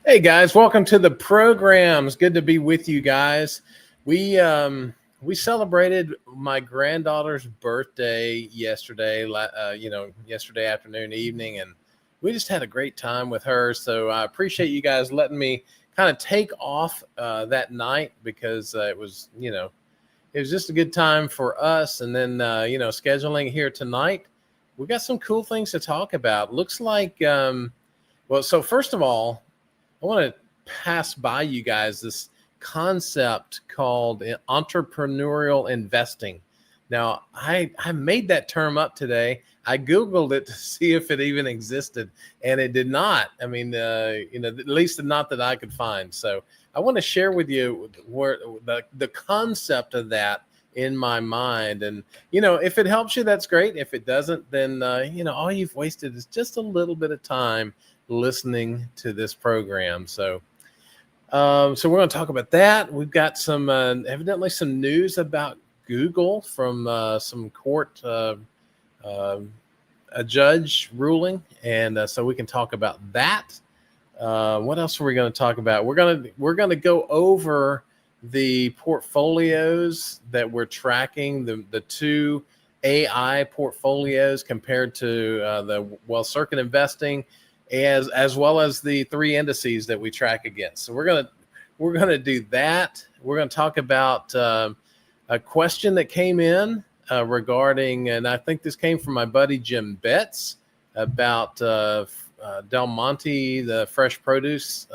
Hey guys, welcome to the program. It's good to be with you guys. We celebrated my granddaughter's birthday yesterday, yesterday afternoon, evening, and we just had a great time with her. So I appreciate you guys letting me kind of take off that night because it was just a good time for us. And then scheduling here tonight, we got some cool things to talk about. Looks like so first of all, I want to pass by you guys this concept called entrepreneurial investing. Now, I made that term up today. I Googled it to see if it even existed, and it did not. I mean, at least not that I could find. So I want to share with you where the concept of that in my mind. And, if it helps you, that's great. If it doesn't, then, all you've wasted is just a little bit of time listening to this program. So we're going to talk about that. We've got some evidently some news about Google from some court, a judge ruling, and so we can talk about that. What else are we going to talk about? We're going to go over the portfolios that we're tracking, the two AI portfolios compared to the circuit investing, as well as the three indices that we track against. So we're gonna do that. We're gonna talk about a question that came in regarding, and I think this came from my buddy Jim Betts, about Del Monte, the fresh produce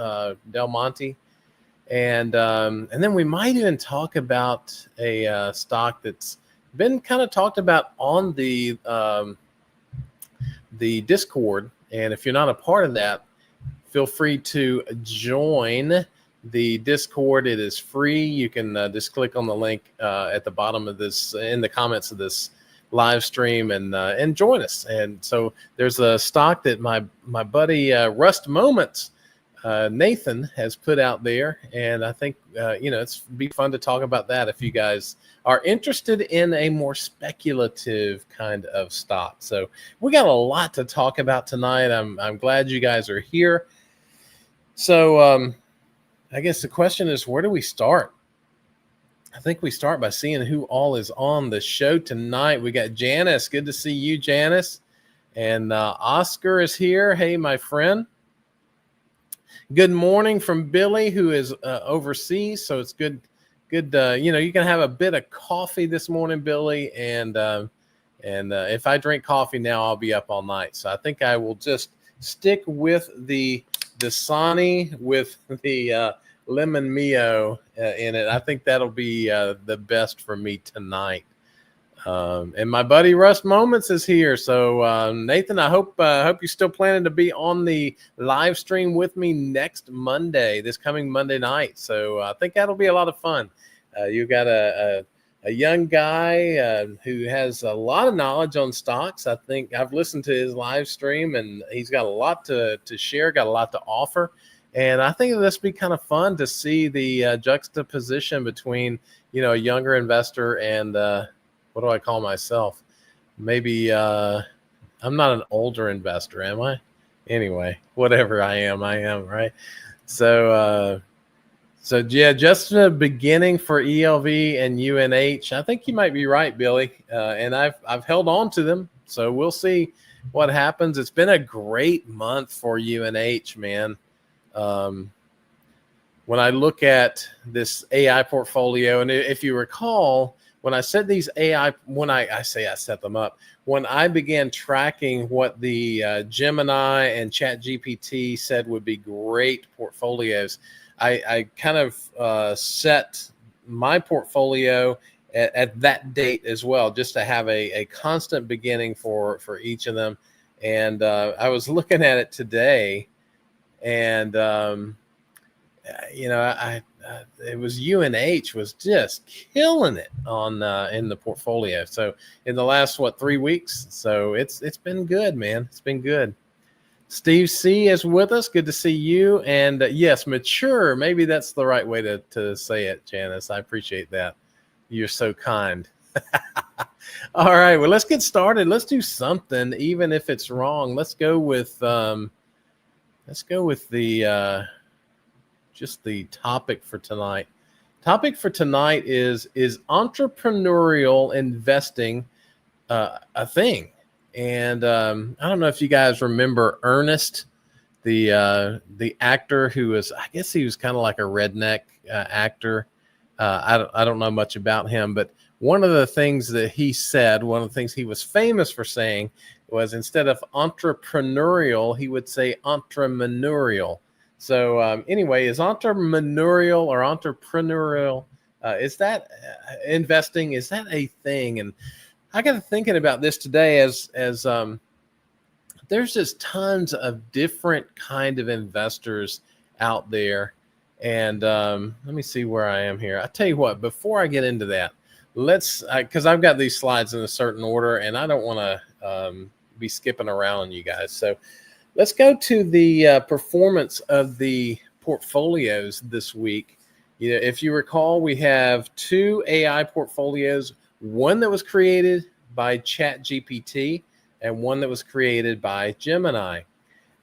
Del Monte, and then we might even talk about a stock that's been kind of talked about on the Discord. And if you're not a part of that, feel free to join the Discord. It is free. You can just click on the link at the bottom of this, in the comments of this live stream, and join us. And so there's a stock that my buddy Rust Moments, Nathan, has put out there, and I think it's be fun to talk about that if you guys are interested in a more speculative kind of stock. So we got a lot to talk about tonight. I'm glad you guys are here. So I guess the question is, where do we start? I think we start by seeing who all is on the show tonight. We got Janice. Good to see you, Janice. And Oscar is here. Hey, my friend. Good morning from Billy, who is overseas. So it's good. You can have a bit of coffee this morning, Billy. And if I drink coffee now, I'll be up all night. So I think I will just stick with the Dasani with the lemon mio in it. I think that'll be the best for me tonight. And my buddy Russ Moments is here. So Nathan, I hope you're still planning to be on the live stream with me next Monday, this coming Monday night. So I think that'll be a lot of fun. You got a young guy who has a lot of knowledge on stocks. I think I've listened to his live stream, and he's got a lot to share, got a lot to offer. And I think this be kind of fun to see the juxtaposition between, a younger investor and what do I call myself? Maybe I'm not an older investor, am I? Anyway, whatever I am, right? So yeah, just the beginning for ELV and UNH. I think you might be right, Billy. And I've held on to them, so we'll see what happens. It's been a great month for UNH, man. When I look at this AI portfolio, and if you recall, when I said these AI, I set them up, when I began tracking what the Gemini and ChatGPT said would be great portfolios, I kind of set my portfolio at that date as well, just to have a constant beginning for each of them. And I was looking at it today, and it was UNH was just killing it on in the portfolio. So in the last 3 weeks, so it's been good, man. It's been good. Steve C is with us. Good to see you. And yes, mature. Maybe that's the right way to say it, Janice. I appreciate that. You're so kind. All right. Well, let's get started. Let's do something, even if it's wrong. Let's go with the just the topic for tonight. Topic for tonight is entrepreneurial investing a thing? And I don't know if you guys remember Ernest, the actor who was, I guess he was kind of like a redneck actor. I don't know much about him, but one of the things that he said, one of the things he was famous for saying was instead of entrepreneurial, he would say entrepreneurial. So anyway, is entrepreneurial or entrepreneurial, is that investing? Is that a thing? And I got to thinking about this today as there's just tons of different kind of investors out there. And let me see where I am here. I tell you what, before I get into that, because I've got these slides in a certain order and I don't want to be skipping around on you guys. So let's go to the performance of the portfolios this week. You know, if you recall, we have 2 AI portfolios, one that was created by ChatGPT and one that was created by Gemini.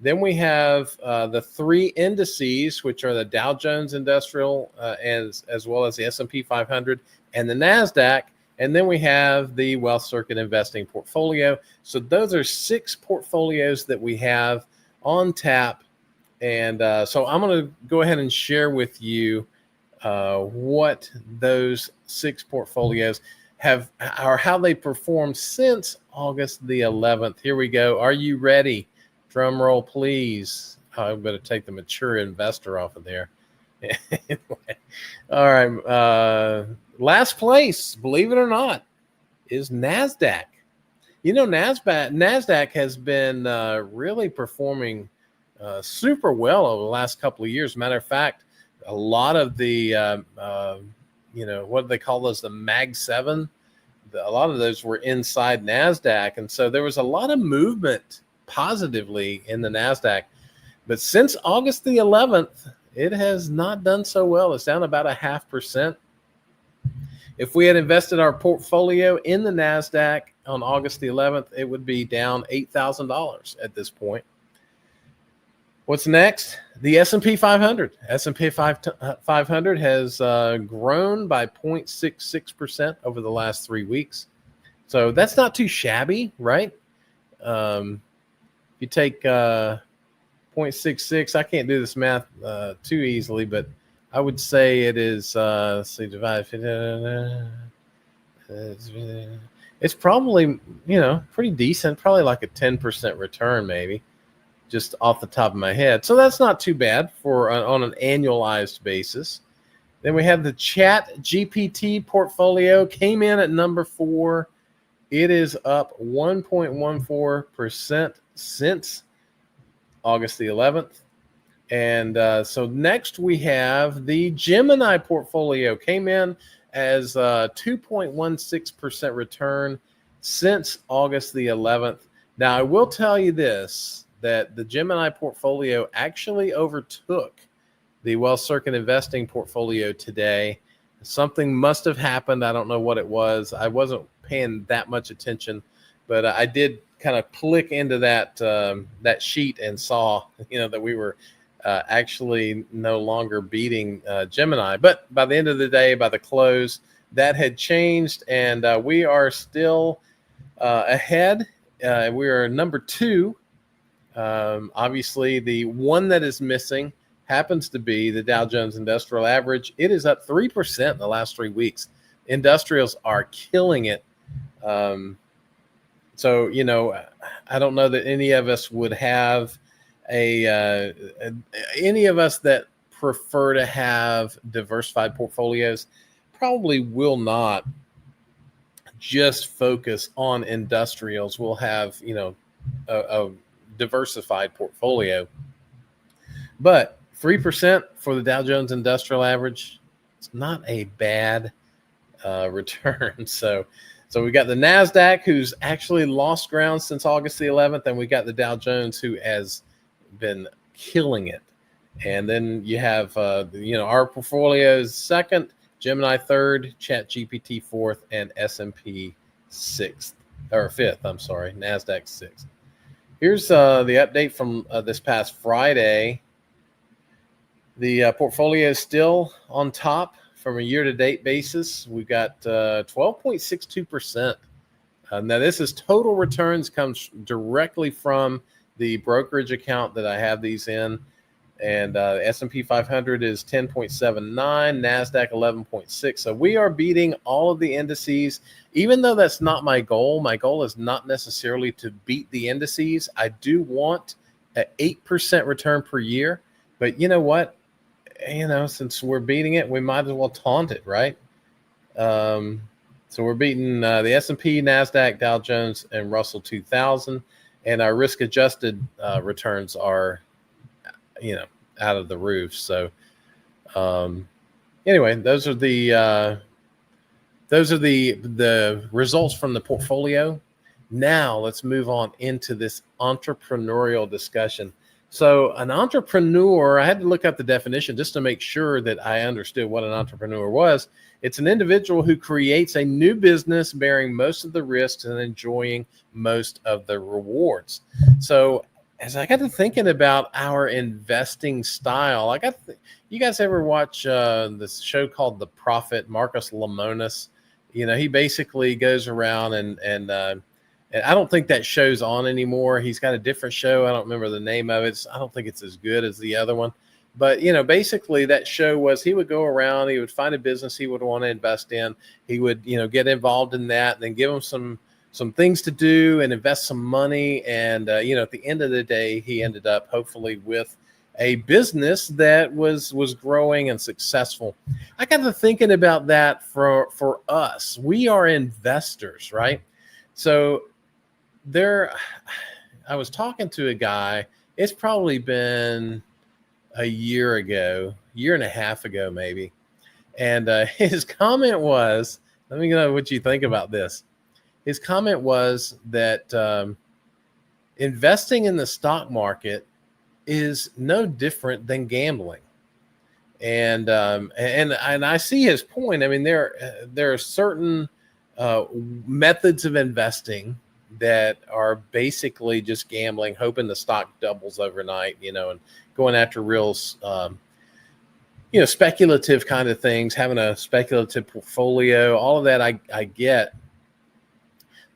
Then we have the 3 indices, which are the Dow Jones Industrial as well as the S&P 500 and the NASDAQ. And then we have the Wealth Circuit Investing portfolio. So those are 6 portfolios that we have on tap. And so I'm going to go ahead and share with you what those 6 portfolios have, or how they performed since August the 11th. Here we go. Are you ready? Drum roll, please. I better take the mature investor off of there. All right. Last place, believe it or not, is NASDAQ. You know, NASDAQ has been really performing super well over the last couple of years. Matter of fact, a lot of the, what do they call those? The Mag 7. A lot of those were inside NASDAQ. And so there was a lot of movement positively in the NASDAQ. But since August the 11th, it has not done so well. It's down about 0.5%. If we had invested our portfolio in the NASDAQ on August the 11th, it would be down $8,000 at this point. What's next? The S&P 500. S&P 500 has grown by 0.66% over the last 3 weeks. So that's not too shabby, right? If you take 0.66, I can't do this math too easily, but I would say it is, let's see, divide. It's probably, pretty decent, probably like a 10% return maybe, just off the top of my head. So that's not too bad for on an annualized basis. Then we have the ChatGPT portfolio, came in at number 4. It is up 1.14% since August the 11th. And so next we have the Gemini portfolio, came in as 2.16% return since August the 11th. Now, I will tell you this, that the Gemini portfolio actually overtook the Wealth Circuit Investing portfolio today. Something must have happened. I don't know what it was. I wasn't paying that much attention, but I did kind of click into that sheet and saw, that we were actually no longer beating Gemini. But by the end of the day, by the close, that had changed, and we are still ahead. We are number 2. Obviously, the one that is missing happens to be the Dow Jones Industrial Average. It is up 3% in the last 3 weeks. Industrials are killing it. So, I don't know that any of us would have any of us that prefer to have diversified portfolios probably will not just focus on industrials. We'll have, a diversified portfolio. But 3% for the Dow Jones Industrial Average, it's not a bad return. So we got the NASDAQ, who's actually lost ground since August the 11th, and we got the Dow Jones, who has been killing it. And then you have, our portfolio is second, Gemini third, ChatGPT fourth, and S&P fifth. NASDAQ sixth. Here's the update from this past Friday. The portfolio is still on top from a year-to-date basis. We've got 12.62%. Now, this is total returns, comes directly from the brokerage account that I have these in. And S&P 500 is 10.79, NASDAQ 11.6. So we are beating all of the indices, even though that's not my goal. My goal is not necessarily to beat the indices. I do want an 8% return per year. But you know what? Since we're beating it, we might as well taunt it, right? So we're beating the S&P, NASDAQ, Dow Jones, and Russell 2000. And our risk-adjusted returns are out of the roof. So anyway, those are the results from the portfolio. Now let's move on into this entrepreneurial discussion. So an entrepreneur, I had to look up the definition just to make sure that I understood what an entrepreneur was. It's an individual who creates a new business bearing most of the risks and enjoying most of the rewards. So as I got to thinking about our investing style, you guys ever watch this show called The Prophet, Marcus Lemonis? He basically goes around and I don't think that show's on anymore. He's got a different show. I don't remember the name of it. I don't think it's as good as the other one. But, basically that show was he would go around, he would find a business he would want to invest in. He would, get involved in that and then give them some things to do and invest some money. And, at the end of the day, he ended up hopefully with a business that was growing and successful. I got to thinking about that for us. We are investors, right? So I was talking to a guy, it's probably been a year and a half ago, maybe. And his comment was, let me know what you think about this. His comment was that investing in the stock market is no different than gambling. And I see his point. I mean, there are certain methods of investing that are basically just gambling, hoping the stock doubles overnight, and going after real, speculative kind of things, having a speculative portfolio, all of that I get.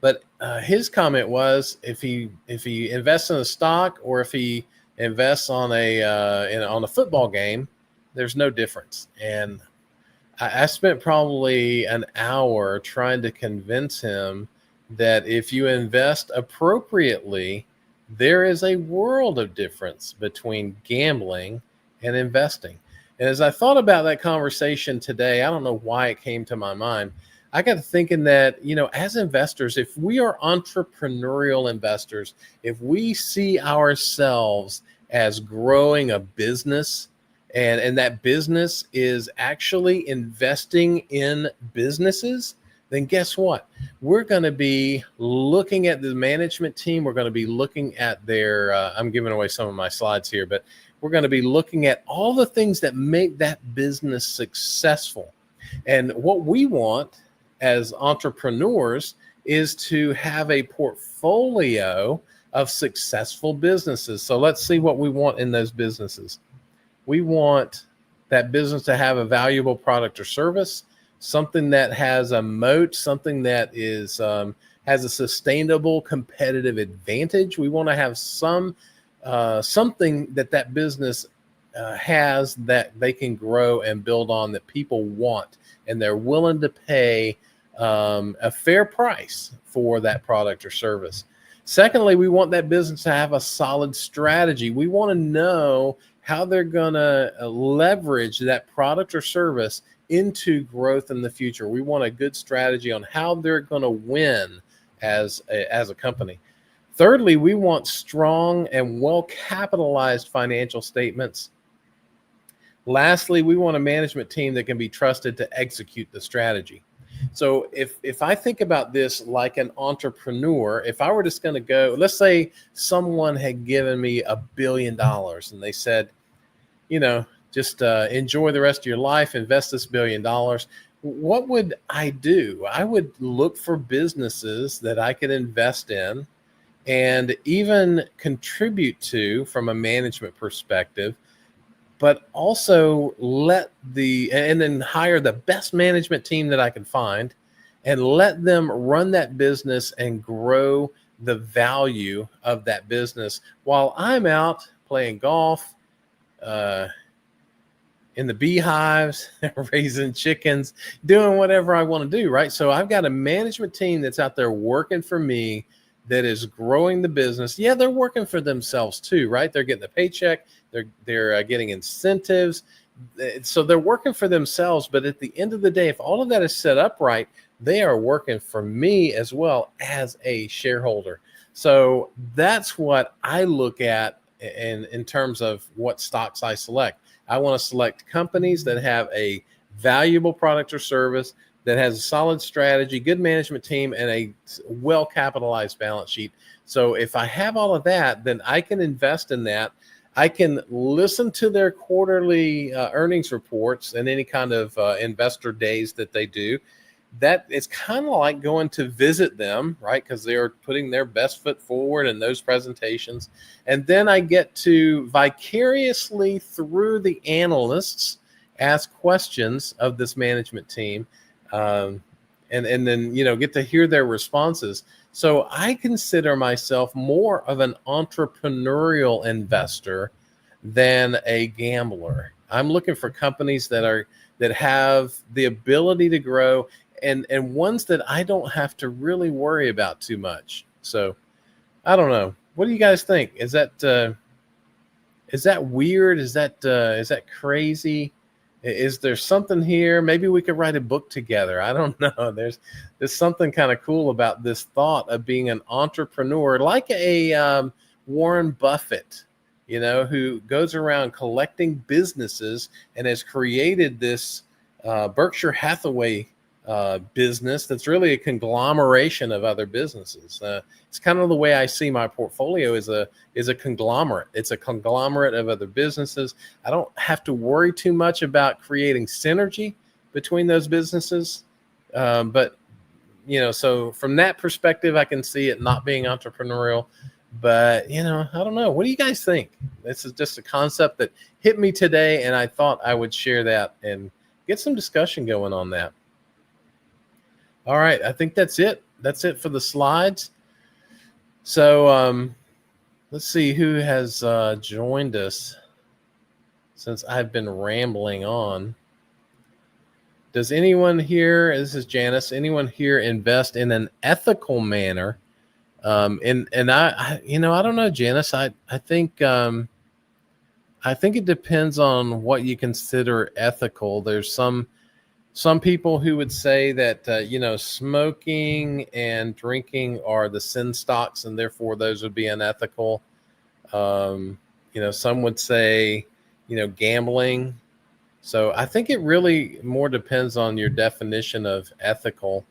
But his comment was, if he invests in a stock or if he invests on a football game, there's no difference. And I spent probably an hour trying to convince him that if you invest appropriately, there is a world of difference between gambling and investing. And as I thought about that conversation today, I don't know why it came to my mind. I got to thinking that, as investors, if we are entrepreneurial investors, if we see ourselves as growing a business, and that business is actually investing in businesses, then guess what? We're going to be looking at the management team. We're going to be looking at their, I'm giving away some of my slides here, but we're going to be looking at all the things that make that business successful. And what we want as entrepreneurs is to have a portfolio of successful businesses. So let's see what we want in those businesses. We want that business to have a valuable product or service, something that has a moat, something that is has a sustainable competitive advantage. We want to have something that business has that they can grow and build on, that people want, and they're willing to pay a fair price for that product or service. Secondly, we want that business to have a solid strategy. We want to know how they're going to leverage that product or service into growth in the future. We want a good strategy on how they're going to win as a company. Thirdly, we want strong and well-capitalized financial statements. Lastly, we want a management team that can be trusted to execute the strategy. So if I think about this like an entrepreneur, if I were just going to go, let's say someone had given me $1 billion and they said, just enjoy the rest of your life, invest this $1 billion. What would I do? I would look for businesses that I could invest in and even contribute to from a management perspective, but also and then hire the best management team that I can find and let them run that business and grow the value of that business while I'm out playing golf, uh, in the beehives, raising chickens, doing whatever I want to do, right? So I've got a management team that's out there working for me that is growing the business. Yeah, they're working for themselves too, right? They're getting a paycheck, they're getting incentives. So they're working for themselves, but at the end of the day, if all of that is set up right, they are working for me as well as a shareholder. So that's what I look at in terms of what stocks I select. I want to select companies that have a valuable product or service, that has a solid strategy, good management team, and a well-capitalized balance sheet. So if I have all of that, then I can invest in that. I can listen to their quarterly earnings reports and any kind of investor days that they do. That it's kind of like going to visit them, right? Because they are putting their best foot forward in those presentations. And then I get to vicariously through the analysts ask questions of this management team, and then get to hear their responses. So I consider myself more of an entrepreneurial investor than a gambler. I'm looking for companies that have the ability to grow, and ones that I don't have to really worry about too much. So I don't know. What do you guys think? Is that weird? Is that crazy? Is there something here? Maybe we could write a book together. I don't know. There's something kind of cool about this thought of being an entrepreneur, like a Warren Buffett, who goes around collecting businesses and has created this Berkshire Hathaway business that's really a conglomeration of other businesses. It's kind of the way I see my portfolio is a conglomerate. It's a conglomerate of other businesses. I don't have to worry too much about creating synergy between those businesses. But so from that perspective, I can see it not being entrepreneurial. But I don't know. What do you guys think? This is just a concept that hit me today, and I thought I would share that and get some discussion going on that. All right, I think that's it. That's it for the slides. So let's see who has joined us since I've been rambling on. Does anyone here, this is Janice, anyone here invest in an ethical manner? And I don't know, Janice. I think it depends on what you consider ethical. There's some people who would say that smoking and drinking are the sin stocks, and therefore those would be unethical. Some would say gambling. So I think it really more depends on your definition of ethical,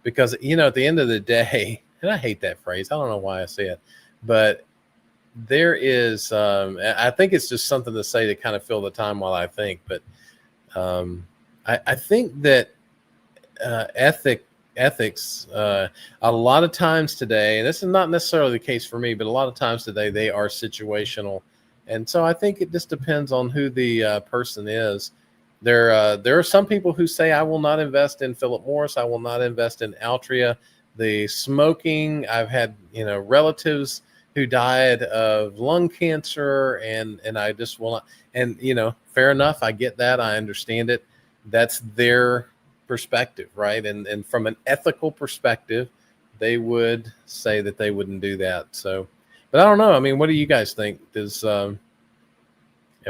because at the end of the day, and I hate that phrase, I don't know why I say it, but there is I think it's just something to say to kind of fill the time while I think. But I think that ethics, a lot of times today, and this is not necessarily the case for me, but a lot of times today they are situational. And so I think it just depends on who the person is. There are some people who say, I will not invest in Philip Morris. I will not invest in Altria. The smoking, I've had, relatives who died of lung cancer, and I just will not. And, fair enough. I get that. I understand it. That's their perspective, right? And from an ethical perspective, they would say that they wouldn't do that. So, but I don't know. I mean, what do you guys think? Am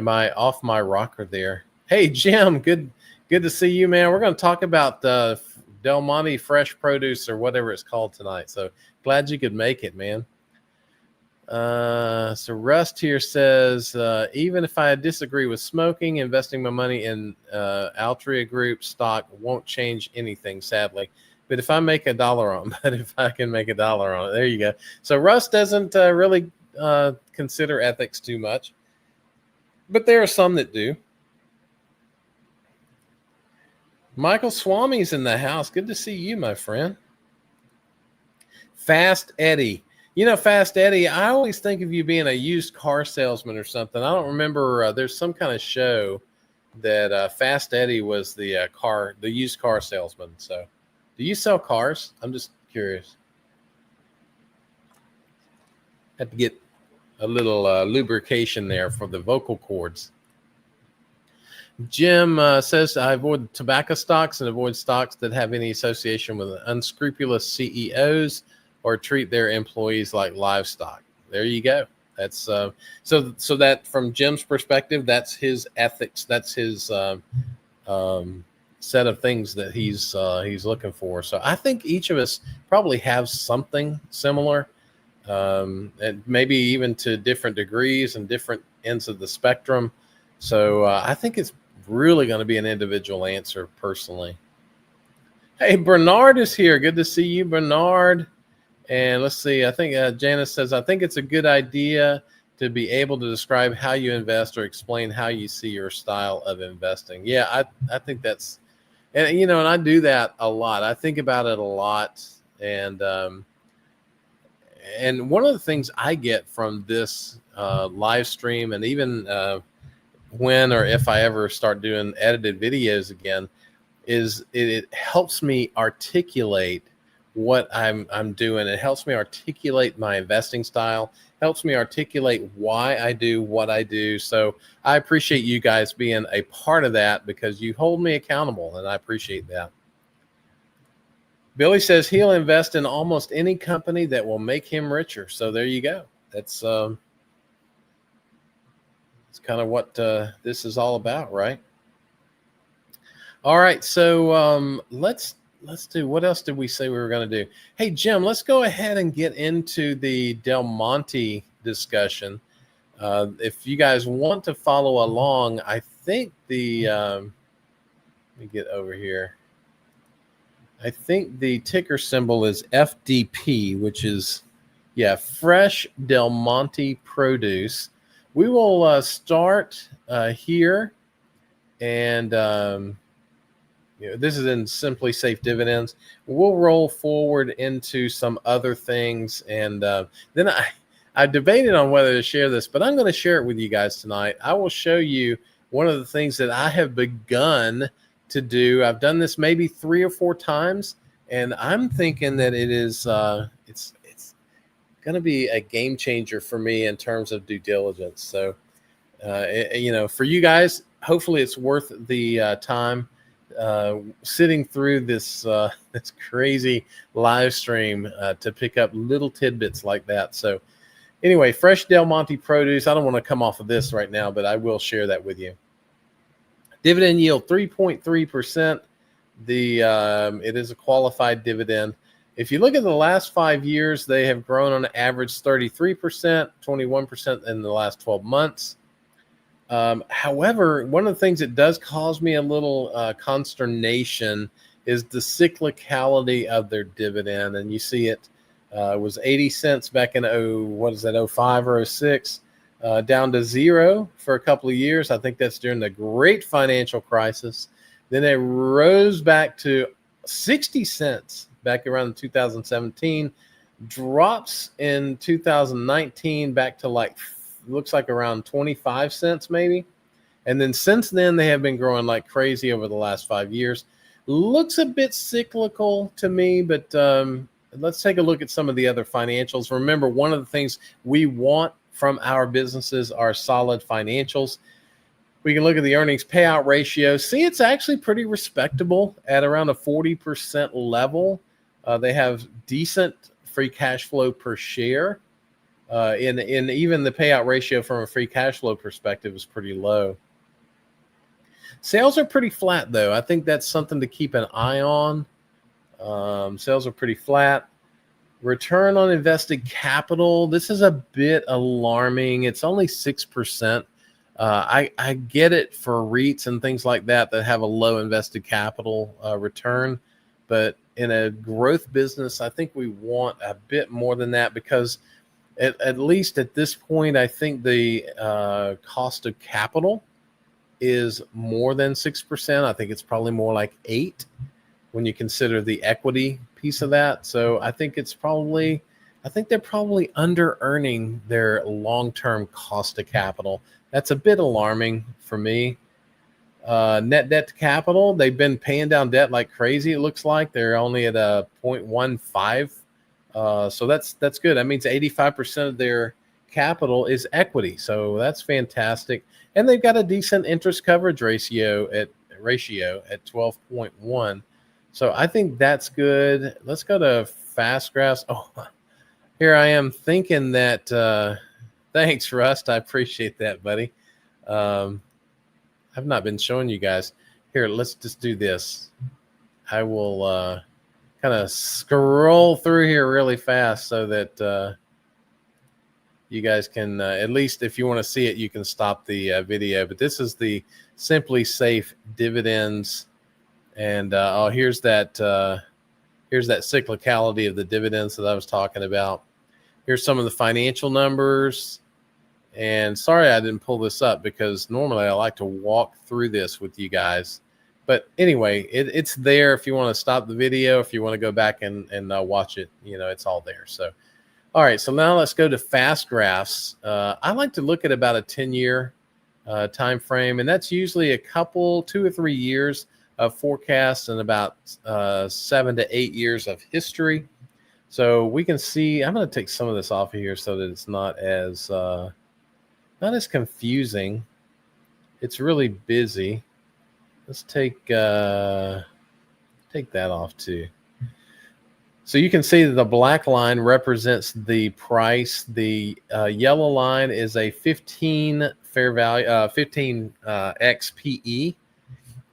I off my rocker there? Hey, Jim, good to see you, man. We're going to talk about Del Monte Fresh Produce or whatever it's called tonight. So glad you could make it, man. So Rust here says, even if I disagree with smoking, investing my money in Altria Group stock won't change anything, sadly. But if I make if I can make $1 on it, there you go. So Rust doesn't really consider ethics too much, but there are some that do. Michael Swami's in the house. Good to see you, my friend. Fast Eddie. Fast Eddie, I always think of you being a used car salesman or something. I don't remember. There's some kind of show that Fast Eddie was the used car salesman. So, do you sell cars? I'm just curious. Had to get a little lubrication there for the vocal cords. Jim says, I avoid tobacco stocks and avoid stocks that have any association with unscrupulous CEOs or treat their employees like livestock. There you go. That's so that from Jim's perspective, that's his ethics. That's his set of things that he's looking for. So I think each of us probably have something similar, and maybe even to different degrees and different ends of the spectrum. So I think it's really going to be an individual answer personally. Hey, Bernard is here. Good to see you, Bernard. And let's see. I think Janice says, I think it's a good idea to be able to describe how you invest or explain how you see your style of investing. Yeah, I think that's, and I do that a lot. I think about it a lot. And one of the things I get from this live stream, and even when or if I ever start doing edited videos again, is it helps me articulate what I'm doing. It helps me articulate my investing style, helps me articulate why I do what I do. So I appreciate you guys being a part of that because you hold me accountable, and I appreciate that. Billy says he'll invest in almost any company that will make him richer. So there you go. That's kind of what this is all about, right? All right, so let's do, what else did we say we were going to do? Hey, Jim, let's go ahead and get into the Del Monte discussion. If you guys want to follow along, I think let me get over here. I think the ticker symbol is FDP, which is, Fresh Del Monte Produce. We will start here, and this is in Simply Safe Dividends. We'll roll forward into some other things, and then I debated on whether to share this, but I'm going to share it with you guys tonight. I will show you one of the things that I have begun to do. I've done this maybe 3 or 4 times, and I'm thinking that it is it's going to be a game changer for me in terms of due diligence. So, for you guys, hopefully it's worth the time sitting through this crazy live stream to pick up little tidbits like that. So anyway, Fresh Del Monte Produce. I don't want to come off of this right now, but I will share that with you. Dividend yield 3.3%. It is a qualified dividend. If you look at the last 5 years, they have grown on average 33%, 21% in the last 12 months. However, one of the things that does cause me a little consternation is the cyclicality of their dividend. And you see it was 80 cents back in 05 or 06, down to 0 for a couple of years. I think that's during the great financial crisis. Then it rose back to 60 cents back around 2017, drops in 2019 back to looks like around 25 cents maybe. And then since then, they have been growing like crazy over the last 5 years. Looks a bit cyclical to me, but let's take a look at some of the other financials. Remember, one of the things we want from our businesses are solid financials. We can look at the earnings payout ratio. See, it's actually pretty respectable at around a 40% level. They have decent free cash flow per share. In even the payout ratio from a free cash flow perspective is pretty low. Sales are pretty flat, though. I think that's something to keep an eye on. Sales are pretty flat. Return on invested capital, this is a bit alarming. It's only 6%. I get it for REITs and things like that have a low invested capital return. But in a growth business, I think we want a bit more than that because at least at this point, I think the cost of capital is more than 6%. I think it's probably more like 8% when you consider the equity piece of that. So I think it's probably I think they're probably under earning their long-term cost of capital. That's a bit alarming for me. Net debt to capital, they've been paying down debt like crazy. It looks like they're only at a 0.15. So that's good. That means 85% of their capital is equity. So that's fantastic. And they've got a decent interest coverage ratio at 12.1. So I think that's good. Let's go to fast graphs. Oh, here I am thinking that thanks, Rust. I appreciate that, buddy. I've not been showing you guys. Here, let's just do this. I will kind of scroll through here really fast so that you guys can, at least if you want to see it, you can stop the video. But this is the Simply Safe dividends. And here's that cyclicality of the dividends that I was talking about. Here's some of the financial numbers. And sorry I didn't pull this up because normally I like to walk through this with you guys. But anyway, it's there if you want to stop the video, if you want to go back and watch it, it's all there. So, all right, so now let's go to fast graphs. I like to look at about a 10-year time frame, and that's usually 2 or 3 years of forecasts and about 7 to 8 years of history. So we can see, I'm going to take some of this off of here so that it's not as confusing. It's really busy. Let's take that off too. So you can see that the black line represents the price. The yellow line is a 15 fair value, 15x PE,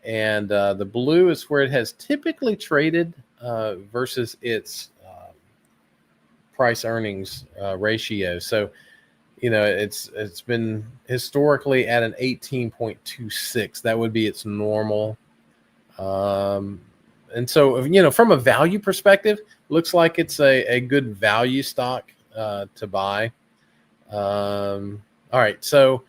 and the blue is where it has typically traded versus its price earnings ratio. So it's been historically at an 18.26. That would be its normal. And so, from a value perspective, looks like it's a good value stock to buy. All right. So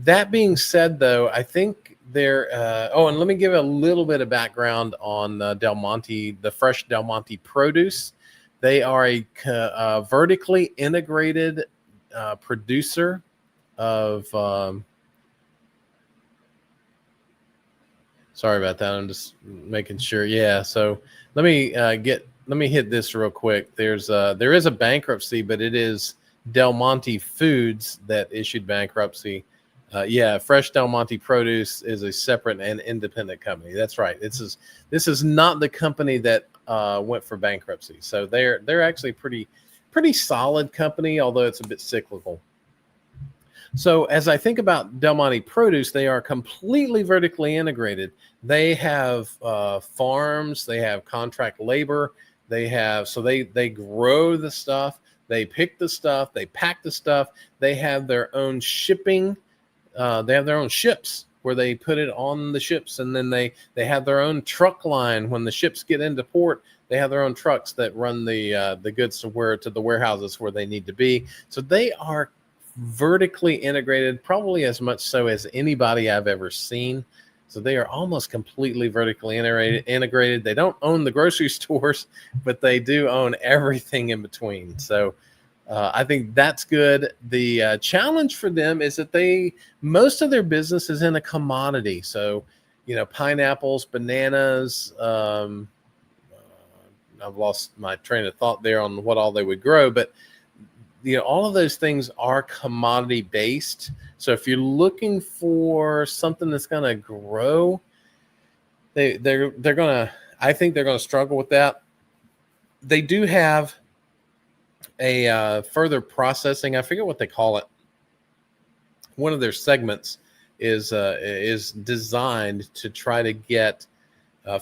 that being said, though, I think and let me give a little bit of background on Del Monte, the fresh Del Monte produce. They are a vertically integrated producer of sorry about that. I'm just making sure. Yeah. So let me hit this real quick. There is a bankruptcy, but it is Del Monte Foods that issued bankruptcy. Fresh Del Monte Produce is a separate and independent company. That's right. This is not the company that went for bankruptcy. So they're actually pretty solid company, although it's a bit cyclical. So as I think about Del Monte Produce, they are completely vertically integrated. They have farms, they have contract labor, they grow the stuff, they pick the stuff, they pack the stuff, they have their own shipping, they have their own ships where they put it on the ships, and then they have their own truck line. When the ships get into port, they have their own trucks that run the goods to the warehouses where they need to be. So they are vertically integrated, probably as much so as anybody I've ever seen. So they are almost completely vertically integrated. They don't own the grocery stores, but they do own everything in between. So I think that's good. The challenge for them is that most of their business is in a commodity. So, pineapples, bananas. I've lost my train of thought there on what all they would grow, but all of those things are commodity based. So if you're looking for something that's going to grow, I think they're going to struggle with that. They do have a further processing. I forget what they call it. One of their segments is designed to try to get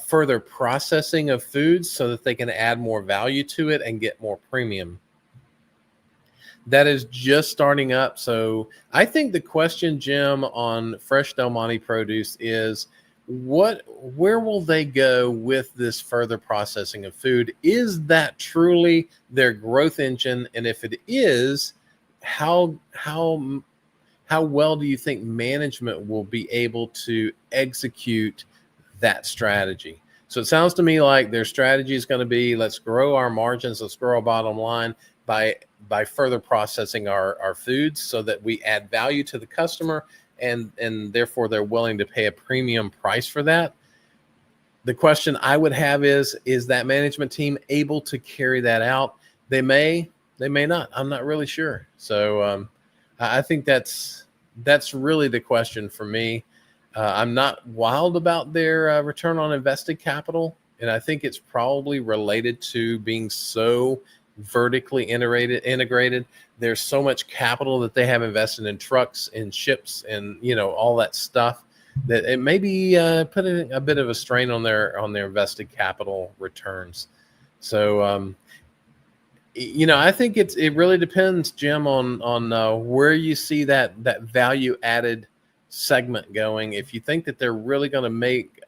further processing of foods so that they can add more value to it and get more premium. That is just starting up. So I think the question, Jim, on fresh Del Monte produce is where will they go with this further processing of food? Is that truly their growth engine? And if it is, how well do you think management will be able to execute that strategy? So it sounds to me like their strategy is going to be, let's grow our margins, let's grow our bottom line, by further processing our foods so that we add value to the customer, and therefore they're willing to pay a premium price for that. The question I would have is that management team able to carry that out? They may not. I'm not really sure. So I think that's really the question for me. I'm not wild about their return on invested capital, and I think it's probably related to being so vertically integrated. There's so much capital that they have invested in trucks and ships and all that stuff that it may be putting a bit of a strain on their invested capital returns. So I think it really depends, Jim, on where you see that value added segment going. If you think that they're really going to make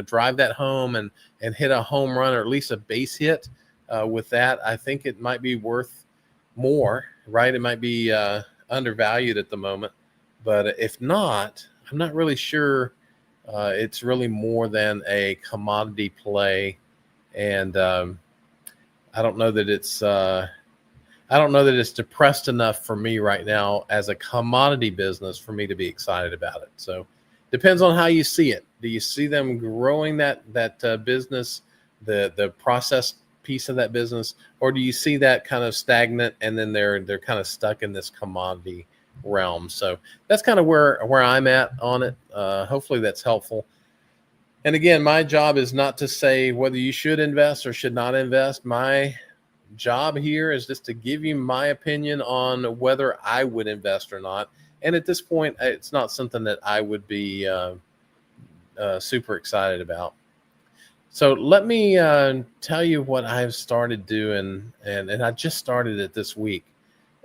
drive that home and hit a home run, or at least a base hit with that, I think it might be worth more, right? It might be undervalued at the moment, but if not, I'm not really sure it's really more than a commodity play. And I don't know that it's depressed enough for me right now as a commodity business for me to be excited about it. So depends on how you see it. Do you see them growing that business, the process piece of that business, or do you see that kind of stagnant and then they're kind of stuck in this commodity realm? So that's kind of where I'm at on it. Hopefully that's helpful. And again, my job is not to say whether you should invest or should not invest. My job here is just to give you my opinion on whether I would invest or not. And at this point, it's not something that I would be super excited about. So let me tell you what I've started doing, and I just started it this week.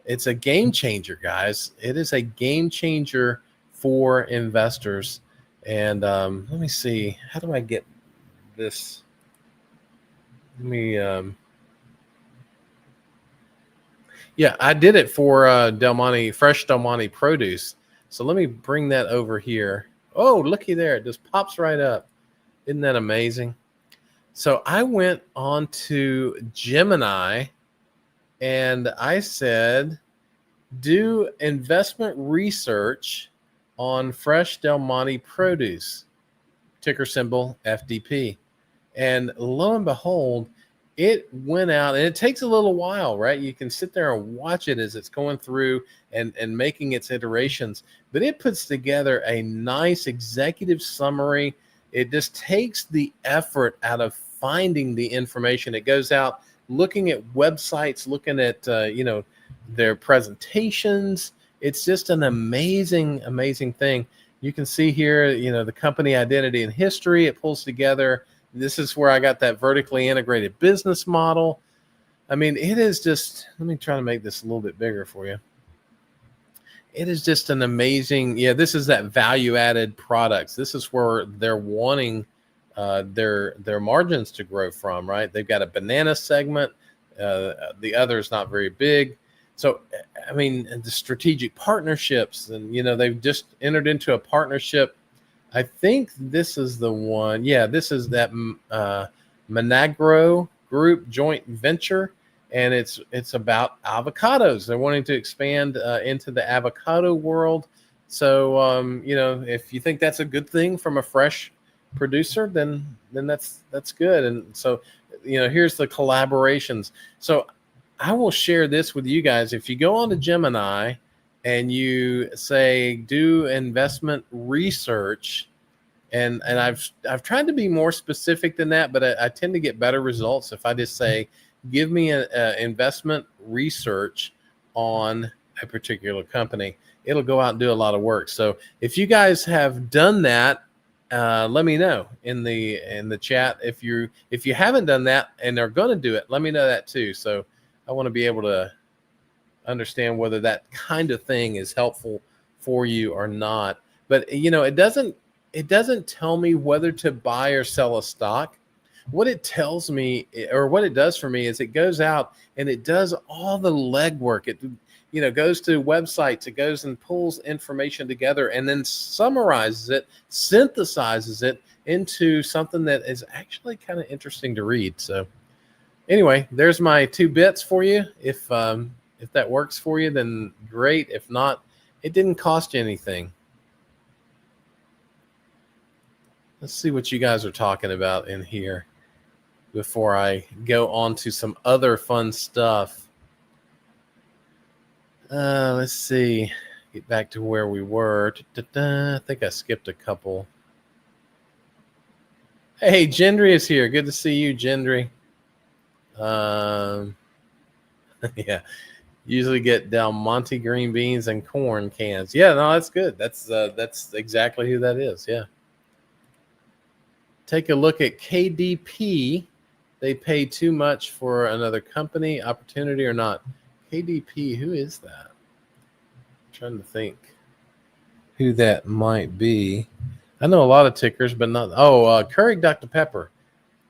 It's a game changer, guys. It is a game changer for investors. And let me see, how do I get this? Let me, yeah, I did it for Del Monte, fresh Del Monte produce. So let me bring that over here. Oh, looky there. It just pops right up. Isn't that amazing? So I went on to Gemini and I said, do investment research on fresh Del Monte produce, ticker symbol FDP. And lo and behold, it went out, and it takes a little while, right? You can sit there and watch it as it's going through and making its iterations, but it puts together a nice executive summary. It just takes the effort out of finding the information. It goes out looking at websites, looking at, their presentations. It's just an amazing, amazing thing. You can see here, the company identity and history. It pulls together. This is where I got that vertically integrated business model. I mean, it is just, let me try to make this a little bit bigger for you. It is just an amazing, this is that value added products. This is where they're wanting their margins to grow from, right? They've got a banana segment. The other is not very big. So, I mean, the strategic partnerships, and, they've just entered into a partnership. I think this is the one. Yeah, this is that Managro Group joint venture, and it's about avocados. They're wanting to expand into the avocado world. So, if you think that's a good thing from a fresh producer, then that's good. And so, here's the collaborations. So I will share this with you guys. If you go on to Gemini and you say, do investment research, and I've tried to be more specific than that, but I tend to get better results if I just say, give me an investment research on a particular company. It'll go out and do a lot of work. So if you guys have done that, let me know in the chat. If you haven't done that and are going to do it, let me know that too. So I want to be able to understand whether that kind of thing is helpful for you or not. But it doesn't tell me whether to buy or sell a stock. What it tells me, or what it does for me, is it goes out and it does all the legwork. It goes to websites, it goes and pulls information together and then summarizes it, synthesizes it into something that is actually kind of interesting to read. So anyway, there's my 2 bits for you. If that works for you, then great. If not, it didn't cost you anything. Let's see what you guys are talking about in here before I go on to some other fun stuff. Let's see. Get back to where we were. I think I skipped a couple. Hey, Gendry is here. Good to see you, Gendry. Yeah. Usually get Del Monte green beans and corn cans. Yeah, no, that's good. That's exactly who that is. Yeah. Take a look at KDP. They pay too much for another company, opportunity or not. KDP, who is that? I'm trying to think who that might be. I know a lot of tickers, but not. Keurig Dr. Pepper.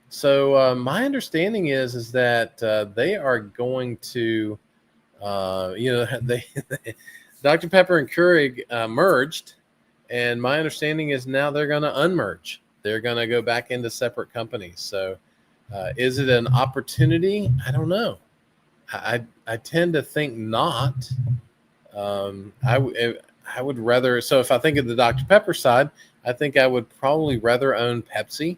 So my understanding is that they are going to, they Dr. Pepper and Keurig merged, and my understanding is now they're going to unmerge. They're going to go back into separate companies. So is it an opportunity? I don't know. I tend to think not. I would rather. So if I think of the Dr. Pepper side, I think I would probably rather own Pepsi.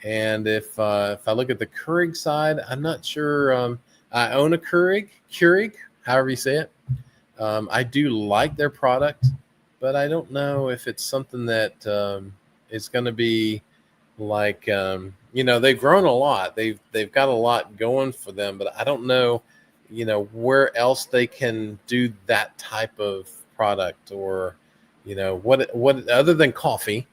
And if I look at the Keurig side, I'm not sure. I own a Keurig, however you say it. I do like their product, but I don't know if it's something that is going to be like they've grown a lot. They've got a lot going for them, but I don't know, where else they can do that type of product, or what other than coffee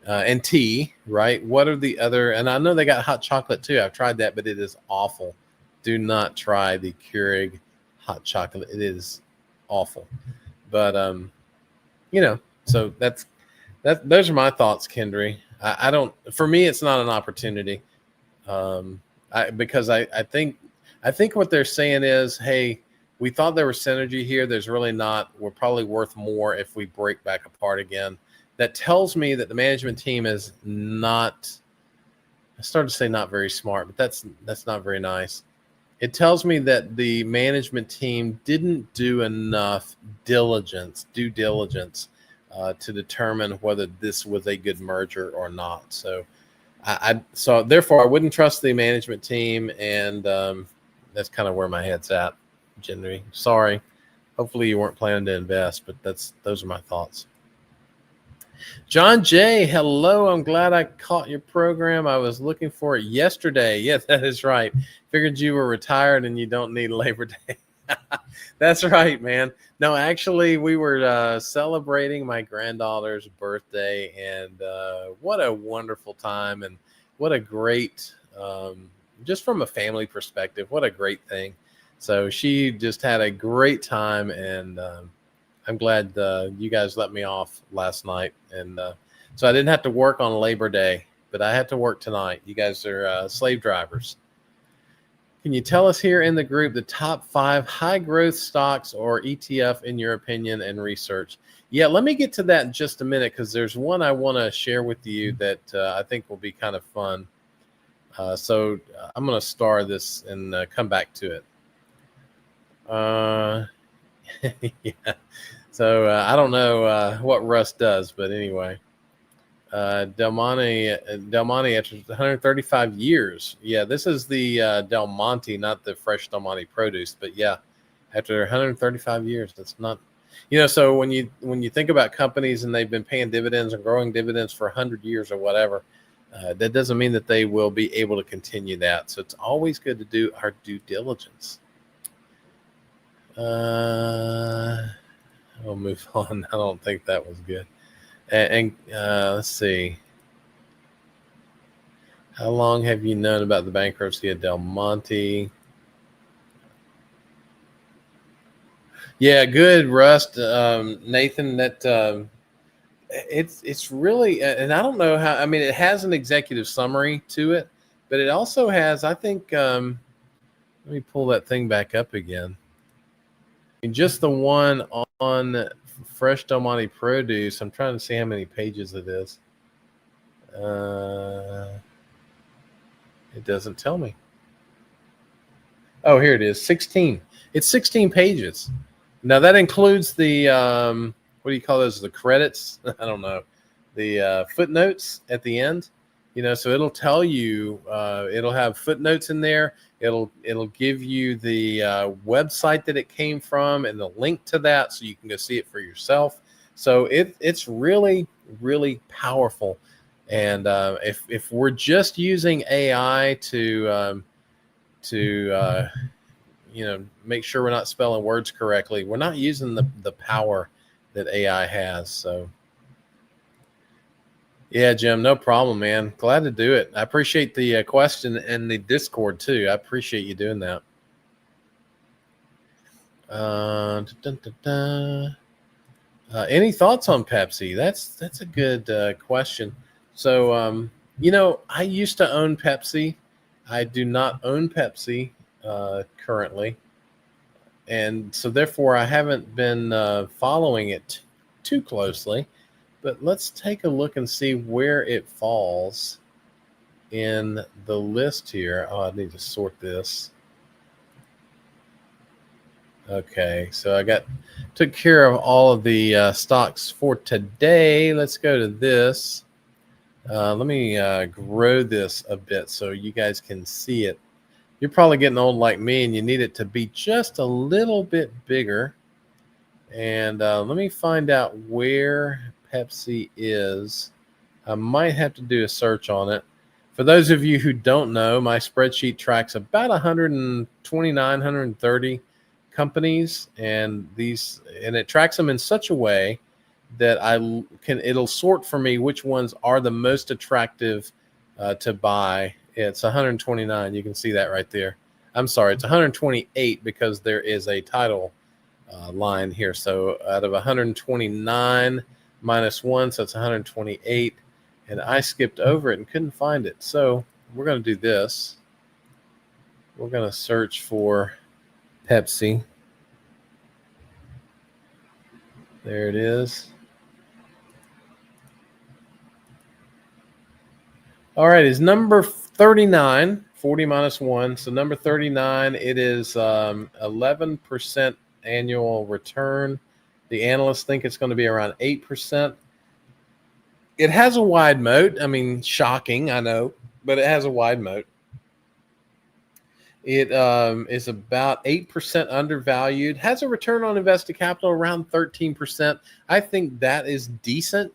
and tea, right? What are the other? And I know they got hot chocolate too. I've tried that, but it is awful. Do not try the Keurig hot chocolate. It is awful. But so that's that. Those are my thoughts, Kendry. I don't. For me, it's not an opportunity. Because I think what they're saying is, hey, we thought there was synergy here. There's really not. We're probably worth more if we break back apart again. That tells me that the management team is not. I started to say not very smart, but that's not very nice. It tells me that the management team didn't do enough due diligence, to determine whether this was a good merger or not. So, so therefore I wouldn't trust the management team, and that's kind of where my head's at. Generally, sorry. Hopefully you weren't planning to invest, but those are my thoughts. John J, hello. I'm glad I caught your program. I was looking for it yesterday. Yes, that is right. Figured you were retired and you don't need Labor Day. That's right, man. No, actually, we were celebrating my granddaughter's birthday, and what a wonderful time, and what a great, just from a family perspective, what a great thing. So she just had a great time, and I'm glad you guys let me off last night. And so I didn't have to work on Labor Day, but I had to work tonight. You guys are slave drivers. Can you tell us here in the group the top 5 high growth stocks or ETF in your opinion and research? Yeah, let me get to that in just a minute, because there's one I want to share with you that I think will be kind of fun. So I'm going to star this and come back to it. Yeah. So I don't know what Russ does, but anyway, Del Monte after 135 years. Yeah, this is the Del Monte, not the fresh Del Monte produce, but yeah, after 135 years, that's not, so when you think about companies and they've been paying dividends and growing dividends for 100 years or whatever, that doesn't mean that they will be able to continue that. So it's always good to do our due diligence. We'll move on. I don't think that was good. And let's see. How long have you known about the bankruptcy of Del Monte? Yeah, good, Rust. Nathan, that it's really, and I don't know how. I mean, it has an executive summary to it, but it also has, I think. Let me pull that thing back up again. Just the one on fresh Del Monte produce. I'm trying to see how many pages it is. It doesn't tell me. Oh, here it is, 16. It's 16 pages. Now that includes the what do you call those? The credits? I don't know. The footnotes at the end. So it'll tell you. It'll have footnotes in there. It'll give you the website that it came from and the link to that, so you can go see it for yourself. So it's really really powerful. And if we're just using AI to make sure we're not spelling words correctly, we're not using the power that AI has. So yeah, Jim, no problem, man. Glad to do it. I appreciate the question and the Discord too. I appreciate you doing that. Any thoughts on Pepsi? That's a good question. So I used to own Pepsi. I do not own Pepsi currently, and so therefore I haven't been following it too closely. But let's take a look and see where it falls in the list here. Oh, I need to sort this. Okay, so I took care of all of the stocks for today. Let's go to this. Let me grow this a bit so you guys can see it. You're probably getting old like me, and you need it to be just a little bit bigger. And let me find out where Pepsi is. I might have to do a search on it. For those of you who don't know, my spreadsheet tracks about 129, 130 companies, and it tracks them in such a way that it'll sort for me which ones are the most attractive to buy. It's 129. You can see that right there. I'm sorry, it's 128 because there is a title line here. So out of 129 minus 1, so it's 128. And I skipped over it and couldn't find it. So we're going to do this. We're going to search for Pepsi. There it is. All right, it's number 39, 40 minus 1. So number 39, it is 11% annual return. The analysts think it's going to be around 8%. It has a wide moat. I mean, shocking, I know, but it has a wide moat. It is about 8% undervalued, has a return on invested capital around 13%. I think that is decent,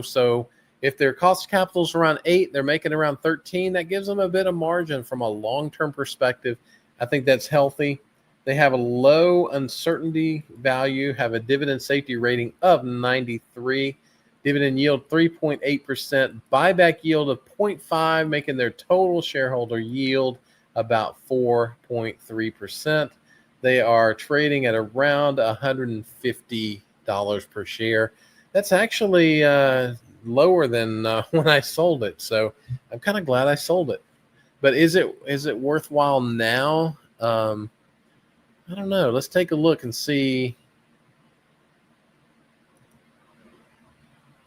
so if their cost of capital is around 8, they're making around 13. That gives them a bit of margin from a long-term perspective. I think that's healthy. They have a low uncertainty value, have a dividend safety rating of 93, dividend yield 3.8%, buyback yield of 0.5, making their total shareholder yield about 4.3%. They are trading at around $150 per share. That's actually lower than when I sold it. So I'm kind of glad I sold it. But is it worthwhile now? I don't know. Let's take a look and see.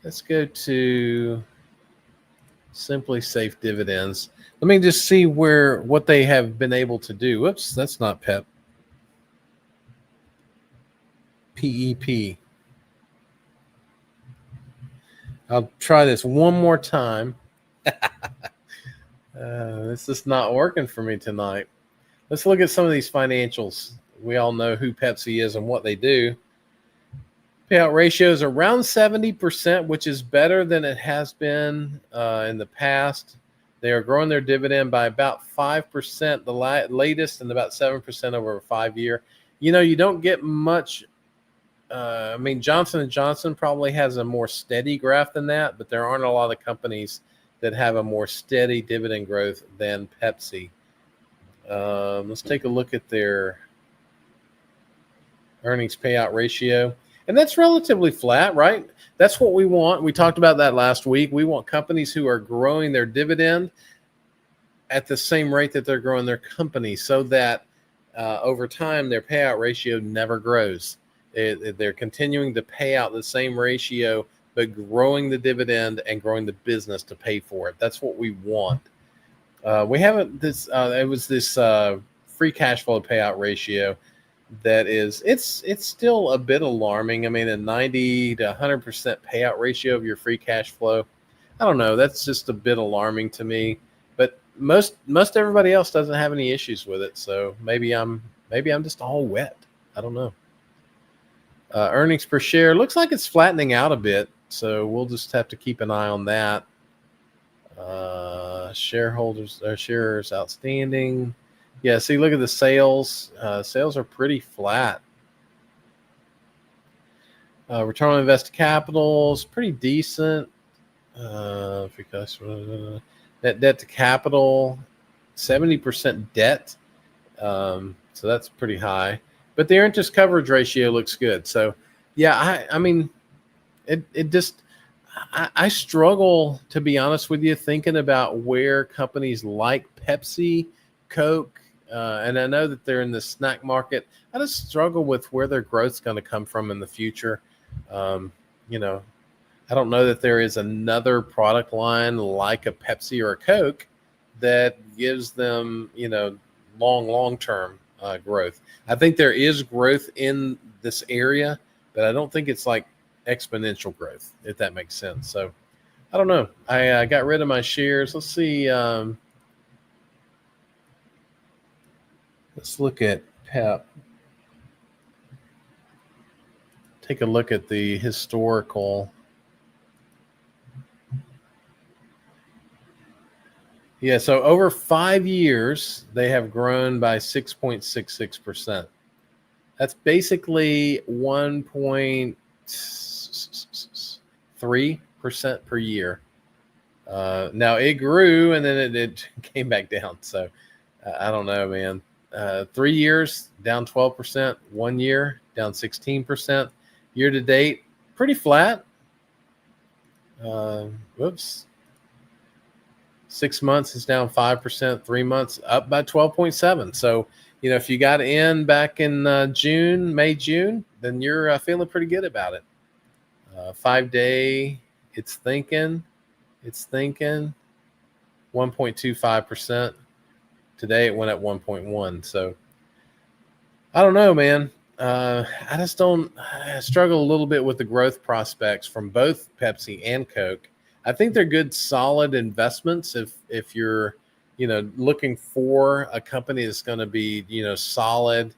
Let's go to Simply Safe Dividends. Let me just see what they have been able to do. Whoops, that's not PEP. PEP. I'll try this one more time. This is not working for me tonight. Let's look at some of these financials. We all know who Pepsi is and what they do. Payout ratio is around 70%, which is better than it has been in the past. They are growing their dividend by about 5%, the latest, and about 7% over a 5-year. You don't get much. Johnson & Johnson probably has a more steady graph than that, but there aren't a lot of companies that have a more steady dividend growth than Pepsi. Let's take a look at their earnings payout ratio. And that's relatively flat, right? That's what we want. We talked about that last week. We want companies who are growing their dividend at the same rate that they're growing their company, so that over time their payout ratio never grows. They're continuing to pay out the same ratio, but growing the dividend and growing the business to pay for it. That's what we want. We haven't. It was this free cash flow payout ratio that is, it's still a bit alarming. I mean, a 90 to 100% payout ratio of your free cash flow. I don't know. That's just a bit alarming to me. But most everybody else doesn't have any issues with it. So maybe I'm just all wet. I don't know. Earnings per share looks like it's flattening out a bit. So we'll just have to keep an eye on that. Shareholders or shares outstanding. Yeah, see, look at the sales. Sales are pretty flat. Return on invested capital is pretty decent. Because net debt to capital, 70% debt. So that's pretty high. But their interest coverage ratio looks good. So, yeah, I mean, it just, I struggle, to be honest with you, thinking about where companies like Pepsi, Coke, and I know that they're in the snack market. I just struggle with where their growth's going to come from in the future. You know, I don't know that there is another product line like a Pepsi or a Coke that gives them, long-term growth. I think there is growth in this area, but I don't think it's like exponential growth, if that makes sense. So I don't know. I got rid of my shares. Let's see. Let's look at PEP. Take a look at the historical. Yeah, so over 5 years, they have grown by 6.66%. That's basically 1.3% per year. Now it grew and then it came back down. So I don't know, man. 3 years down 12%, 1 year down 16%. Year to date, pretty flat. 6 months is down 5%, 3 months up by 12.7. So, if you got in back in June, then you're feeling pretty good about it. 5 day, it's thinking 1.25%. Today it went at 1.1. So I don't know, man. I struggle a little bit with the growth prospects from both Pepsi and Coke. I think they're good, solid investments if you're, looking for a company that's going to be, solid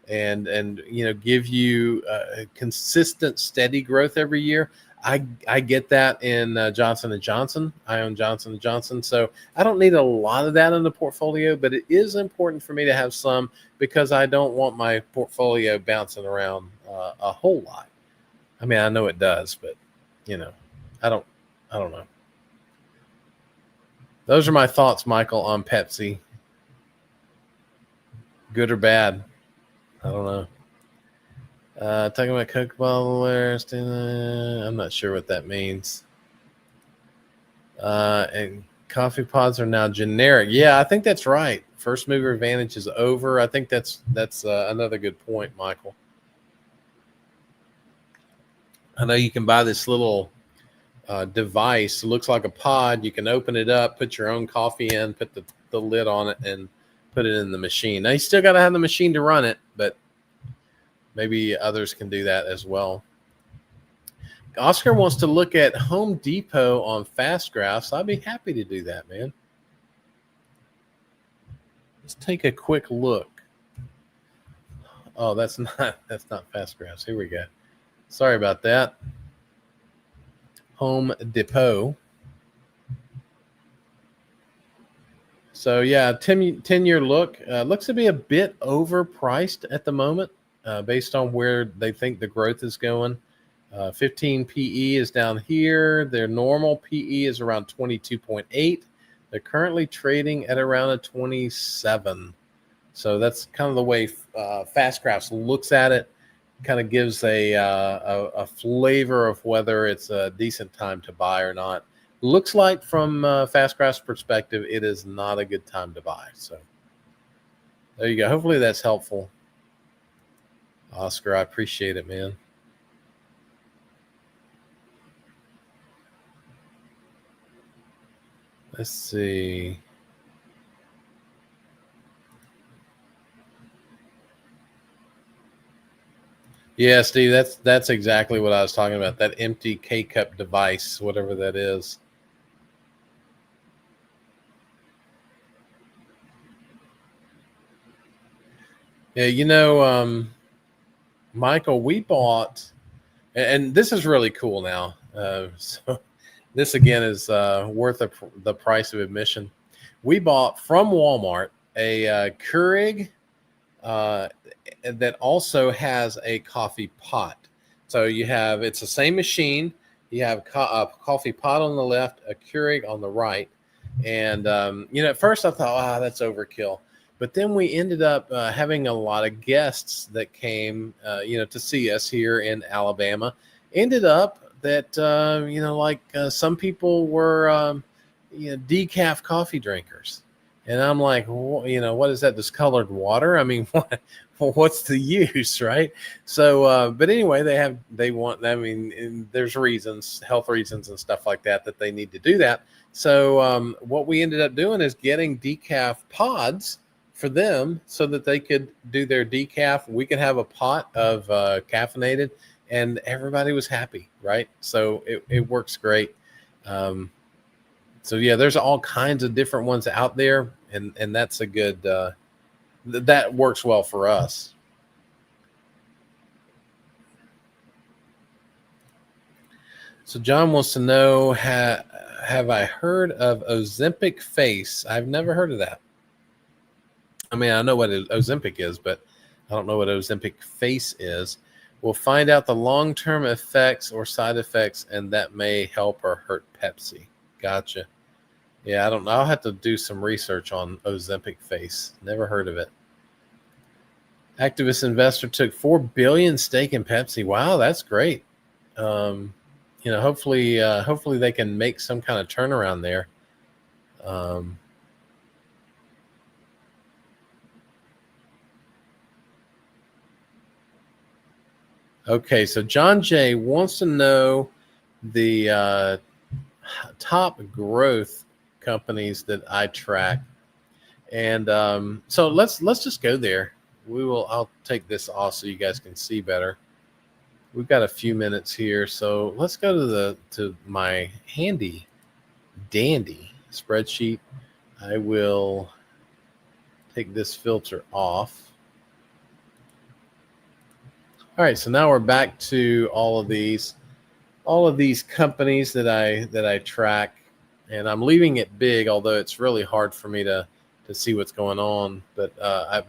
and give you consistent, steady growth every year. I get that in Johnson & Johnson. I own Johnson & Johnson. So I don't need a lot of that in the portfolio, but it is important for me to have some because I don't want my portfolio bouncing around a whole lot. I mean, I know it does, but, I don't know. Those are my thoughts, Michael, on Pepsi. Good or bad? I don't know. Talking about Coke bottlers, I'm not sure what that means. And coffee pods are now generic. Yeah, I think that's right. First mover advantage is over. I think that's another good point, Michael. I know you can buy this little device. It looks like a pod. You can open it up, put your own coffee in, put the lid on it, and put it in the machine. Now, you still got to have the machine to run it, but maybe others can do that as well. Oscar wants to look at Home Depot on Fast Graphs. I'd be happy to do that, man. Let's take a quick look. Oh, that's not Fast Graphs. Here we go. Sorry about that. Home Depot. So yeah, 10-year look looks to be a bit overpriced at the moment, based on where they think the growth is going. 15 PE is down here. Their normal PE is around 22.8. They're currently trading at around a 27. So that's kind of the way Fast Graphs looks at it. Kind of gives a flavor of whether it's a decent time to buy or not. Looks like from Fast Graphs' perspective, it is not a good time to buy. So there you go. Hopefully that's helpful. Oscar, I appreciate it, man. Let's see. Yeah, Steve, that's exactly what I was talking about. That empty K cup device, whatever that is. Yeah, Michael, we bought, and this is really cool now. So this again is worth the price of admission. We bought from Walmart a Keurig uh, that also has a coffee pot. So it's the same machine. You have a coffee pot on the left, a Keurig on the right. And, at first I thought, that's overkill. But then we ended up having a lot of guests that came, to see us here in Alabama. Ended up that, some people were, decaf coffee drinkers. And I'm like, what is that? Discolored water? I mean, what's the use, right? So, but anyway, they want. I mean, and there's reasons, health reasons, and stuff like that they need to do that. So, what we ended up doing is getting decaf pods for them so that they could do their decaf. We could have a pot of caffeinated, and everybody was happy, right? So it works great. So yeah, there's all kinds of different ones out there, and that's a good that works well for us. So John wants to know, have I heard of Ozempic Face? I've never heard of that. I mean, I know what Ozempic is, but I don't know what Ozempic Face is. We'll find out the long-term effects or side effects, and that may help or hurt Pepsi. Gotcha. Yeah, I don't know. I'll have to do some research on Ozempic Face. Never heard of it. Activist investor took 4 billion stake in Pepsi. Wow, that's great. Hopefully they can make some kind of turnaround there. Okay, so John Jay wants to know the top growth companies that I track, and so let's just go there. I'll take this off so you guys can see better. We've got a few minutes here, so let's go to my handy dandy spreadsheet. I will take this filter off. All right, so now we're back to all of these companies that I track, and I'm leaving it big, although it's really hard for me to see what's going on, but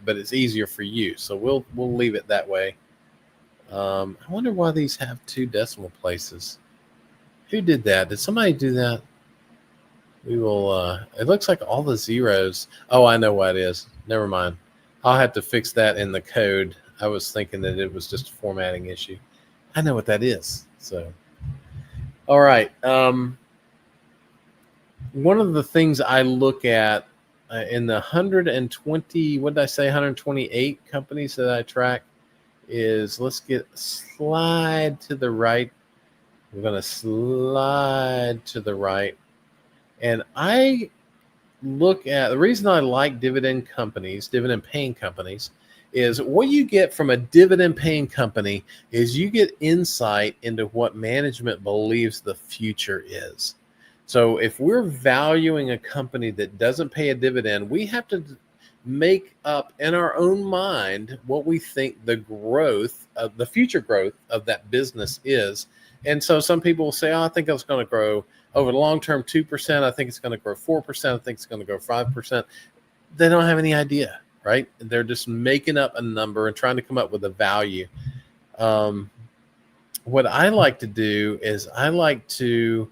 it's easier for you, so we'll leave it that way. I wonder why these have 2 decimal places. Who did that? Did somebody do that? We will. It looks like all the zeros. Oh, I know what it is. Never mind. I'll have to fix that in the code. I was thinking that it was just a formatting issue. I know what that is. So, all right. One of the things I look at in the 120, what did I say, 128 companies that I track is, let's slide to the right. We're going to slide to the right. And I look at the reason I like dividend paying companies, is what you get from a dividend paying company is you get insight into what management believes the future is. So if we're valuing a company that doesn't pay a dividend, we have to make up in our own mind what we think the future growth of that business is. And so some people will say, I think it's going to grow over the long term 2%. I think it's going to grow 4%. I think it's going to grow 5%. They don't have any idea, right? They're just making up a number and trying to come up with a value. What I like to do is I like to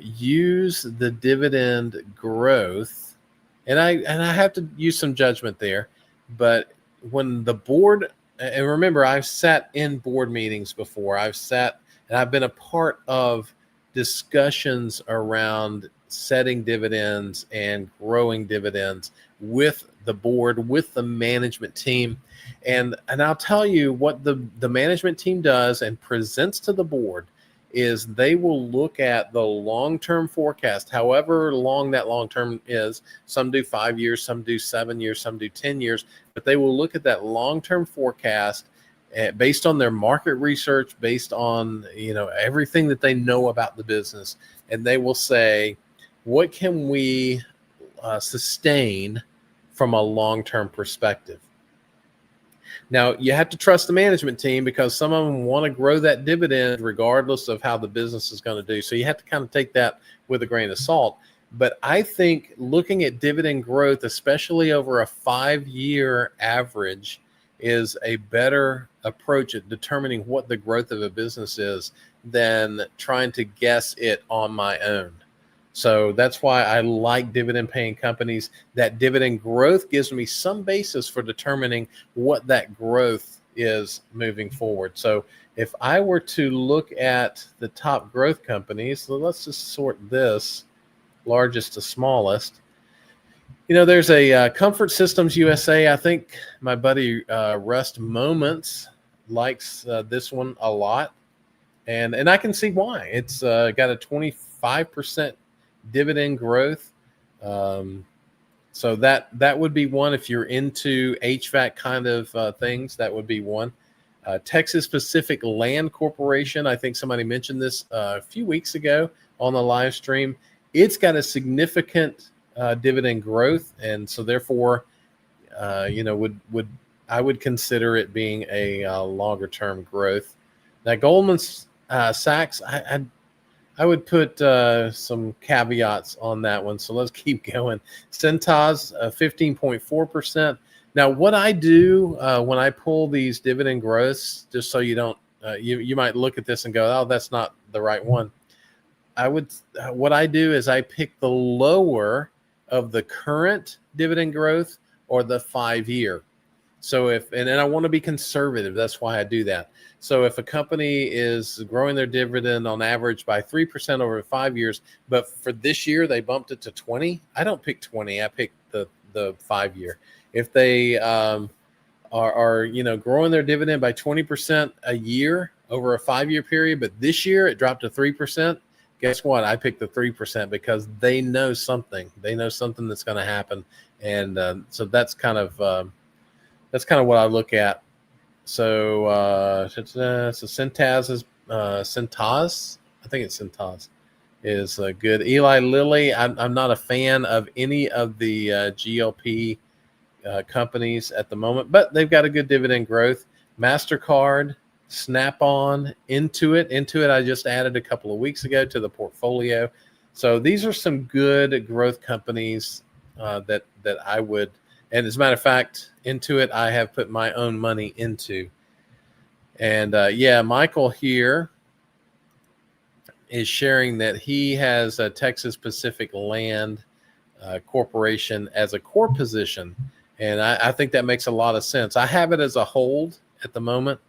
use the dividend growth, and I have to use some judgment there. But when the board, and remember, I've sat in board meetings before. I've been a part of discussions around setting dividends and growing dividends with the board, with the management team. And I'll tell you what the management team does and presents to the board is they will look at the long-term forecast, however long that long-term is. Some do 5 years, some do 7 years, some do 10 years, but they will look at that long-term forecast based on their market research, based on everything that they know about the business, and they will say, what can we sustain from a long-term perspective? Now, you have to trust the management team, because some of them want to grow that dividend regardless of how the business is going to do. So you have to kind of take that with a grain of salt. But I think looking at dividend growth, especially over a 5-year average, is a better approach at determining what the growth of a business is than trying to guess it on my own. So that's why I like dividend paying companies. That dividend growth gives me some basis for determining what that growth is moving forward. So if I were to look at the top growth companies, so let's just sort this largest to smallest. There's a Comfort Systems USA. I think my buddy Rust Moments likes this one a lot. And I can see why. It's got a 25% dividend growth. So that would be one. If you're into HVAC kind of things, that would be one. Texas Pacific Land Corporation. I think somebody mentioned this a few weeks ago on the live stream. It's got a significant dividend growth, and so therefore, I would consider it being a longer term growth. Now, Goldman Sachs, I would put some caveats on that one. So let's keep going. Cintas, 15.4%. Now, what I do when I pull these dividend growths, just so you don't, you might look at this and go, oh, that's not the right one. What I do is I pick the lower of the current dividend growth or the 5-year. So and I want to be conservative. That's why I do that. So if a company is growing their dividend on average by 3% over 5 years, but for this year they bumped it to 20, I don't pick 20. I pick the 5-year. If they are growing their dividend by 20% a year over a 5-year period, but this year it dropped to 3%, guess what? I picked the 3% because they know something. They know something that's going to happen, and so that's kind of what I look at. So Cintas is Cintas. I think it's Cintas is good. Eli Lilly. I'm not a fan of any of the GLP companies at the moment, but they've got a good dividend growth. MasterCard, Snap-on, Intuit I just added a couple of weeks ago to the portfolio. So these are some good growth companies that I would. And as a matter of fact, Intuit I have put my own money into. And Michael here is sharing that he has a Texas Pacific Land Corporation as a core position. And I think that makes a lot of sense. I have it as a hold at the moment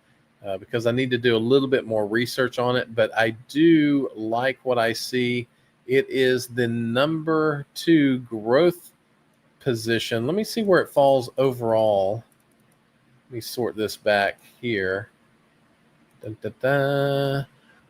because I need to do a little bit more research on it. But I do like what I see. It is the number 2 growth position. Let me see where it falls overall. Let me sort this back here.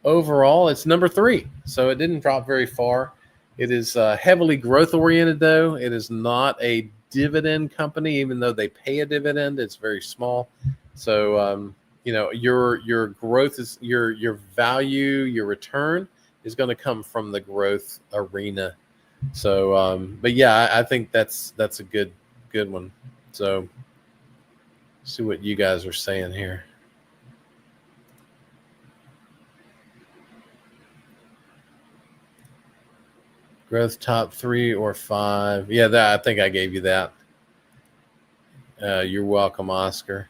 Overall, it's number 3. So it didn't drop very far. It is heavily growth oriented, though. It is not a dividend company, even though they pay a dividend. It's very small. So, your growth is your value, your return is going to come from the growth arena. So, but yeah, I think that's a good one. So, see what you guys are saying here. Growth top 3 or 5. Yeah, I think I gave you that. You're welcome, Oscar.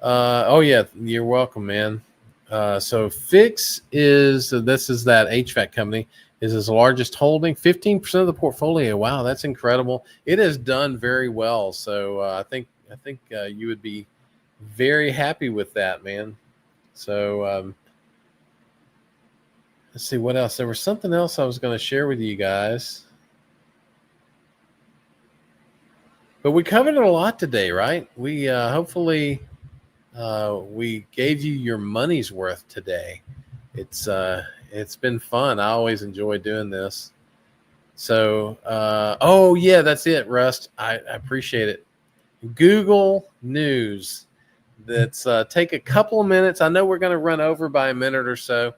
Oh yeah, you're welcome, man. So Fix this is that HVAC company, is his largest holding, 15% of the portfolio. Wow, that's incredible. It has done very well. So I think you would be very happy with that, man. So let's see what else. There was something else I was going to share with you guys. But we covered it a lot today, right? We hopefully we gave you your money's worth today. It's been fun. I always enjoy doing this. So, oh yeah, that's it, Rust. I appreciate it. Google News. Let's take a couple of minutes. I know we're going to run over by a minute or so.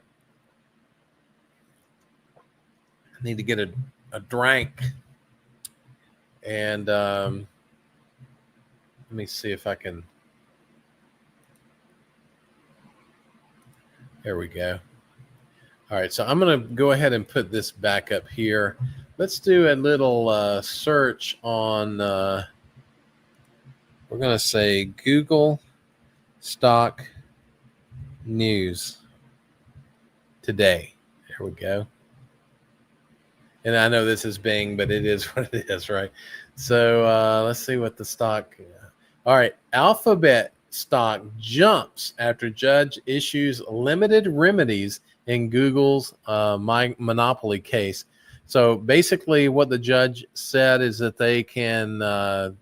I need to get a drink. And let me see if I can. There we go. All right, so I'm going to go ahead and put this back up here. Let's do a little search on, we're going to say Google stock news today. There we go. And I know this is Bing, but it is what it is, right? So let's see what the stock. All right, Alphabet stock jumps after judge issues limited remedies in Google's monopoly case. So basically, what the judge said is that they can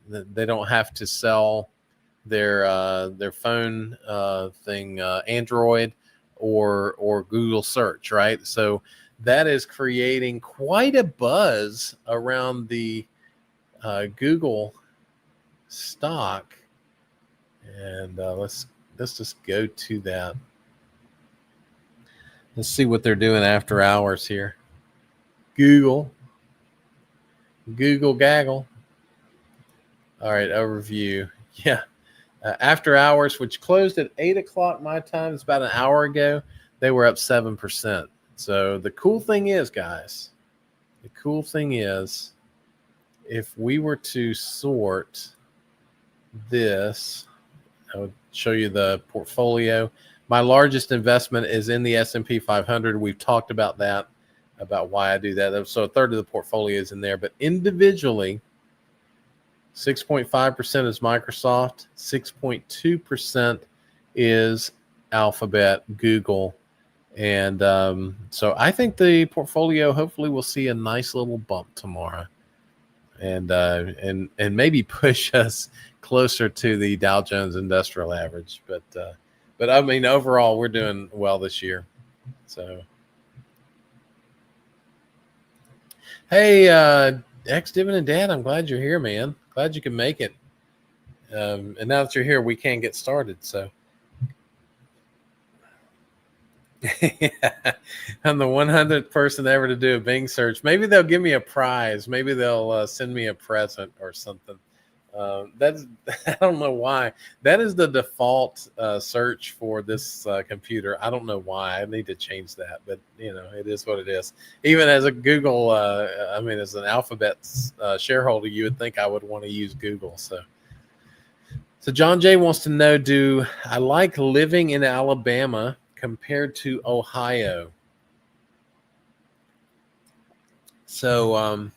they don't have to sell their phone thing, Android or Google search, right? So that is creating quite a buzz around the Google stock, and let's just go to that. Let's see what they're doing after hours here. Google gaggle. All right, overview. Yeah, after hours, which closed at 8 o'clock my time, it's about an hour ago, they were up 7%. So the cool thing is, guys, if we were to sort this, I would show you the portfolio. My largest investment is in the S&P 500. We've talked about that, about why I do that. So a third of the portfolio is in there, but individually, 6.5% is Microsoft, 6.2% is Alphabet, Google. And so I think the portfolio hopefully will see a nice little bump tomorrow, and maybe push us closer to the Dow Jones Industrial Average. But I mean, overall, we're doing well this year. So, hey, ex-dividend dad, I'm glad you're here, man. Glad you can make it. And now that you're here, we can get started. So. I'm the 100th person ever to do a Bing search. Maybe they'll give me a prize. Maybe they'll send me a present or something. That's I don't know why. That is the default search for this computer. I don't know why. I need to change that, but it is what it is. Even as a Google, as an Alphabet shareholder, you would think I would want to use Google. So John Jay wants to know: do I like living in Alabama compared to Ohio? So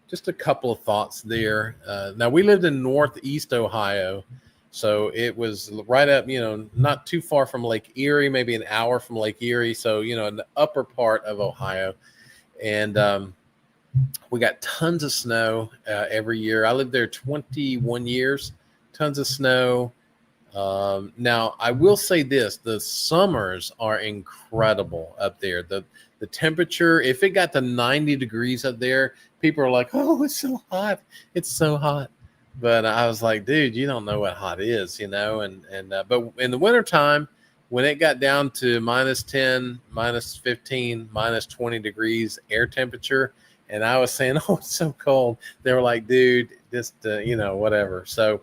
just a couple of thoughts there. Now, we lived in Northeast Ohio, so it was right up, not too far from Lake Erie, maybe an hour from Lake Erie. So, in the upper part of Ohio. And we got tons of snow every year. I lived there 21 years, tons of snow. Now, I will say this: the summers are incredible up there. The temperature, if it got to 90 degrees up there, people are like, "Oh, it's so hot. It's so hot." But I was like, dude, you don't know what hot is, but in the wintertime, when it got down to minus 10, minus 15, minus 20 degrees air temperature, and I was saying, "Oh, it's so cold," they were like, dude, just, whatever. So,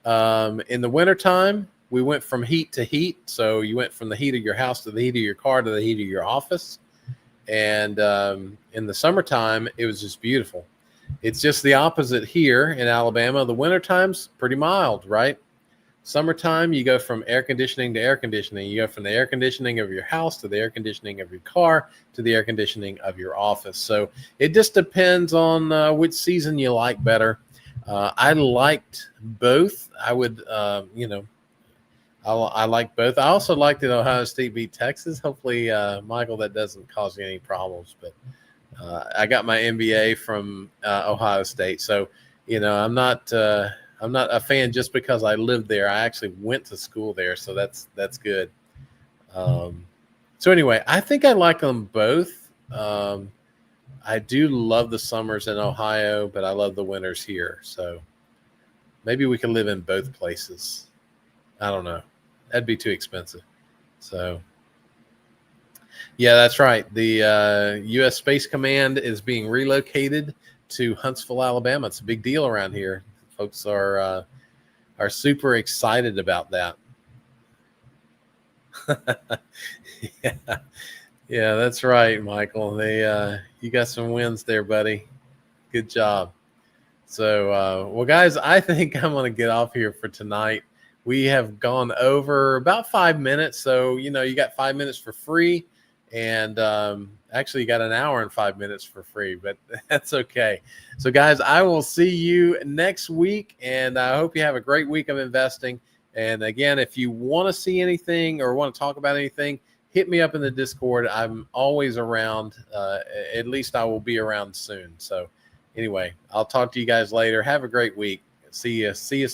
in the wintertime, we went from heat to heat. So you went from the heat of your house to the heat of your car to the heat of your office. And in the summertime, it was just beautiful. It's just the opposite here in Alabama. The wintertime's pretty mild, right? Summertime, you go from air conditioning to air conditioning. You go from the air conditioning of your house to the air conditioning of your car to the air conditioning of your office. So it just depends on which season you like better. I liked both. I would, I like both. I also liked that Ohio State beat Texas. Hopefully, Michael, that doesn't cause you any problems. But I got my MBA from Ohio State, so I'm not a fan just because I lived there. I actually went to school there, so that's good. So anyway, I think I like them both. I do love the summers in Ohio, but I love the winters here. So maybe we can live in both places. I don't know. That'd be too expensive. So, yeah, that's right. The U.S. Space Command is being relocated to Huntsville, Alabama. It's a big deal around here. Folks are super excited about that. Yeah, yeah, that's right, Michael. You got some wins there, buddy. Good job. So, well, guys, I think I'm going to get off here for tonight. We have gone over about 5 minutes. So, you got 5 minutes for free. And actually, you got an hour and 5 minutes for free, but that's okay. So, guys, I will see you next week. And I hope you have a great week of investing. And again, if you want to see anything or want to talk about anything, hit me up in the Discord. I'm always around. At least I will be around soon. So, anyway, I'll talk to you guys later. Have a great week. See you soon.